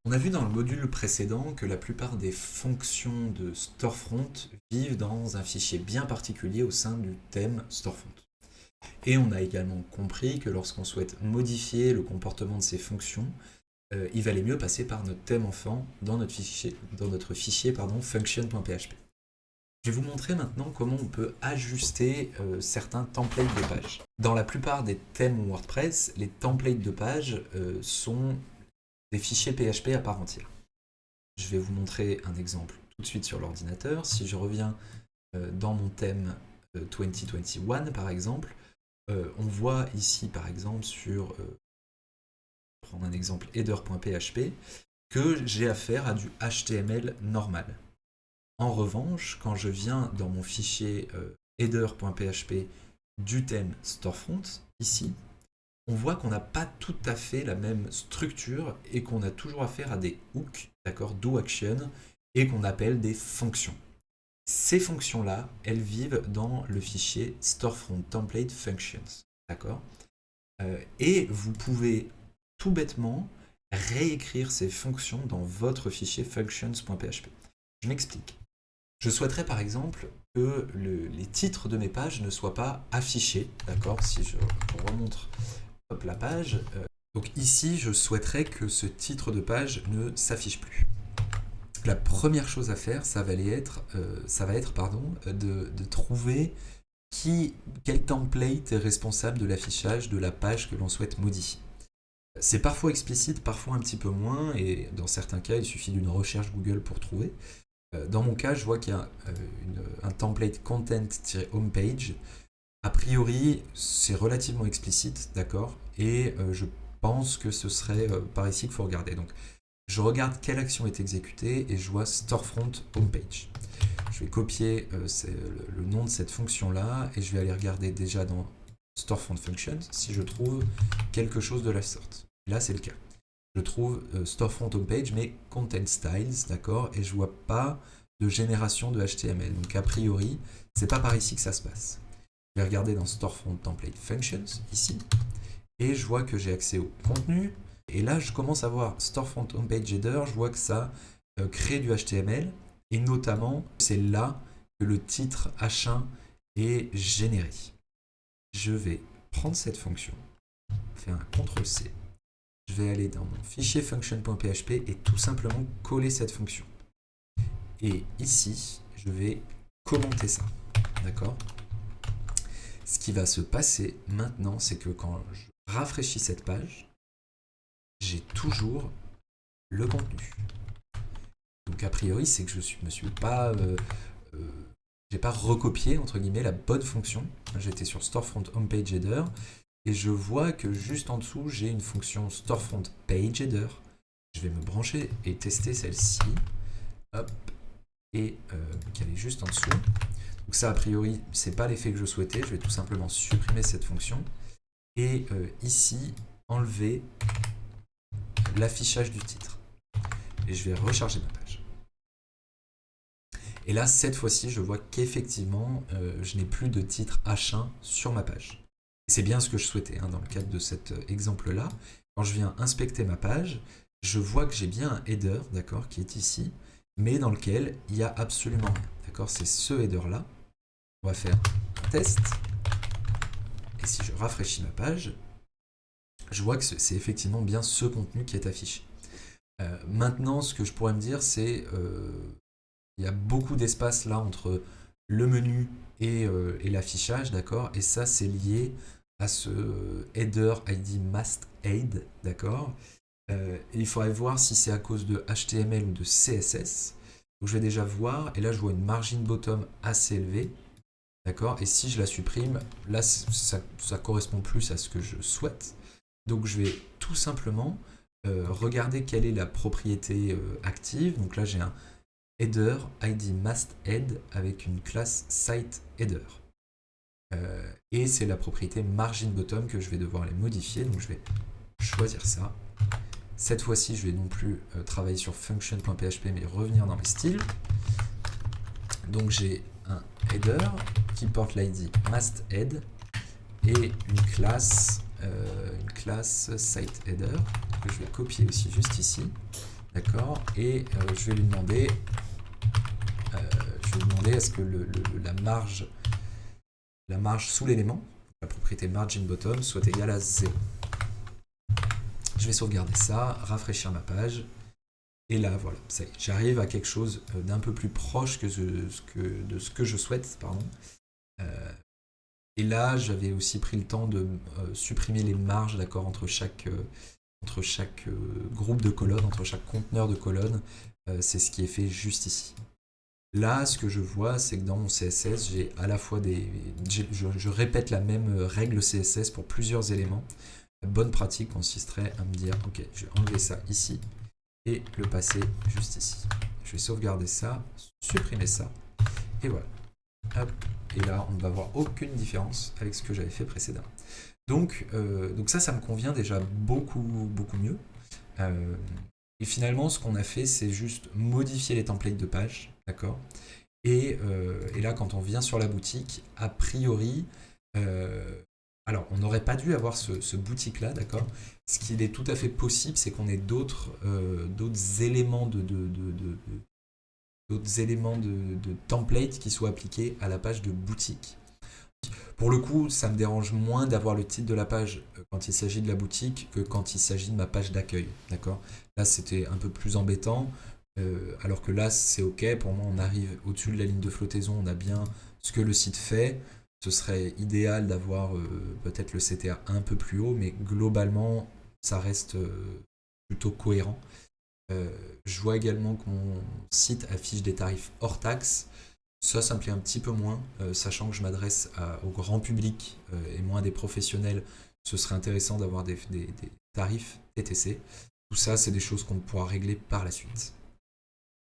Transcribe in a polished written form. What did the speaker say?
On a vu dans le module précédent que la plupart des fonctions de Storefront vivent dans un fichier bien particulier au sein du thème Storefront. Et on a également compris que lorsqu'on souhaite modifier le comportement de ces fonctions, il valait mieux passer par notre thème enfant dans notre fichier, function.php. Je vais vous montrer maintenant comment on peut ajuster certains templates de page. Dans la plupart des thèmes WordPress, les templates de page sont des fichiers PHP à part entière. Je vais vous montrer un exemple tout de suite sur l'ordinateur. Si je reviens dans mon thème 2021 par exemple, on voit ici par exemple sur, prendre un exemple header.php, que j'ai affaire à du HTML normal. En revanche, quand je viens dans mon fichier header.php du thème Storefront, ici, on voit qu'on n'a pas tout à fait la même structure et qu'on a toujours affaire à des hooks, d'accord, do action, et qu'on appelle des fonctions. Ces fonctions-là, elles vivent dans le fichier Storefront Template Functions, d'accord, et vous pouvez tout bêtement réécrire ces fonctions dans votre fichier functions.php. Je m'explique. Je souhaiterais par exemple que les titres de mes pages ne soient pas affichés, d'accord, si je remonte la page. Donc ici, je souhaiterais que ce titre de page ne s'affiche plus. La première chose à faire, ça va être de trouver quel template est responsable de l'affichage de la page que l'on souhaite modifier. C'est parfois explicite, parfois un petit peu moins, et dans certains cas, il suffit d'une recherche Google pour trouver. Dans mon cas, je vois qu'il y a un template content-homepage. A priori, c'est relativement explicite, d'accord, et je pense que ce serait par ici qu'il faut regarder. Donc, je regarde quelle action est exécutée et je vois Storefront Homepage. Je vais copier le nom de cette fonction-là et je vais aller regarder déjà dans Storefront Functions si je trouve quelque chose de la sorte. Là, c'est le cas. Je trouve Storefront Homepage, mais Content Styles, d'accord, et je vois pas de génération de HTML. Donc, a priori, c'est pas par ici que ça se passe. Je vais regarder dans Storefront Template Functions, ici, et je vois que j'ai accès au contenu. Et là, je commence à voir Storefront Homepage Header, je vois que ça crée du HTML, et notamment, c'est là que le titre H1 est généré. Je vais prendre cette fonction, faire un CTRL-C, je vais aller dans mon fichier function.php et tout simplement coller cette fonction. Et ici, je vais commenter ça, d'accord ? Ce qui va se passer maintenant, c'est que quand je rafraîchis cette page, j'ai toujours le contenu. Donc a priori, c'est que je me suis pas, j'ai pas recopié entre guillemets la bonne fonction. J'étais sur Storefront Homepage Header et je vois que juste en dessous, j'ai une fonction Storefront Page Header. Je vais me brancher et tester celle-ci. Hop, et qu'elle est juste en dessous. Donc ça, a priori, c'est pas l'effet que je souhaitais. Je vais tout simplement supprimer cette fonction. Et ici, enlever l'affichage du titre. Et je vais recharger ma page. Et là, cette fois-ci, je vois qu'effectivement, je n'ai plus de titre H1 sur ma page. Et c'est bien ce que je souhaitais dans le cadre de cet exemple-là. Quand je viens inspecter ma page, je vois que j'ai bien un header, d'accord, qui est ici, mais dans lequel il n'y a absolument rien. D'accord, c'est ce header-là. On va faire un test. Et si je rafraîchis ma page, je vois que c'est effectivement bien ce contenu qui est affiché. Maintenant, ce que je pourrais me dire, c'est il y a beaucoup d'espace là entre le menu et l'affichage, d'accord, et ça, c'est lié à ce header ID must aid, d'accord. Il faudrait voir si c'est à cause de HTML ou de CSS. Donc, je vais déjà voir, et là, je vois une margin bottom assez élevée. D'accord. Et si je la supprime, là, ça correspond plus à ce que je souhaite. Donc, je vais tout simplement regarder quelle est la propriété active. Donc là, j'ai un header ID must head avec une classe site header. Et c'est la propriété margin bottom que je vais devoir les modifier. Donc, je vais choisir ça. Cette fois-ci, je vais non plus travailler sur function.php, mais revenir dans mes styles. Donc, j'ai un header qui porte l'id mustHead et une classe siteHeader que je vais copier aussi juste ici. D'accord, et je vais lui demander est-ce que la marge sous l'élément, la propriété margin bottom, soit égale à 0. Je vais sauvegarder ça, rafraîchir ma page, et là voilà, ça y est, j'arrive à quelque chose d'un peu plus proche de ce que je souhaite, pardon. Et là, j'avais aussi pris le temps de supprimer les marges, d'accord, entre chaque groupe de colonnes, entre chaque conteneur de colonnes. C'est ce qui est fait juste ici. Là, ce que je vois, c'est que dans mon CSS, j'ai à la fois je répète la même règle CSS pour plusieurs éléments. La bonne pratique consisterait à me dire, ok, je vais enlever ça ici et le passer juste ici. Je vais sauvegarder ça, supprimer ça, et voilà. Hop. Et là, on ne va voir aucune différence avec ce que j'avais fait précédemment. Donc ça me convient déjà beaucoup mieux. Et finalement, ce qu'on a fait, c'est juste modifier les templates de page, d'accord. Et là, quand on vient sur la boutique, a priori, alors on n'aurait pas dû avoir ce boutique-là, d'accord. Ce qu'il est tout à fait possible, c'est qu'on ait d'autres éléments de template qui soient appliqués à la page de boutique. Pour le coup, ça me dérange moins d'avoir le titre de la page quand il s'agit de la boutique que quand il s'agit de ma page d'accueil. D'accord ? Là, c'était un peu plus embêtant, alors que là, c'est OK. Pour moi, on arrive au-dessus de la ligne de flottaison, on a bien ce que le site fait. Ce serait idéal d'avoir peut-être le CTA un peu plus haut, mais globalement, ça reste plutôt cohérent. Je vois également que mon site affiche des tarifs hors taxe. Ça me plaît un petit peu moins, sachant que je m'adresse au grand public et moins à des professionnels. Ce serait intéressant d'avoir des tarifs TTC. Tout ça, c'est des choses qu'on pourra régler par la suite.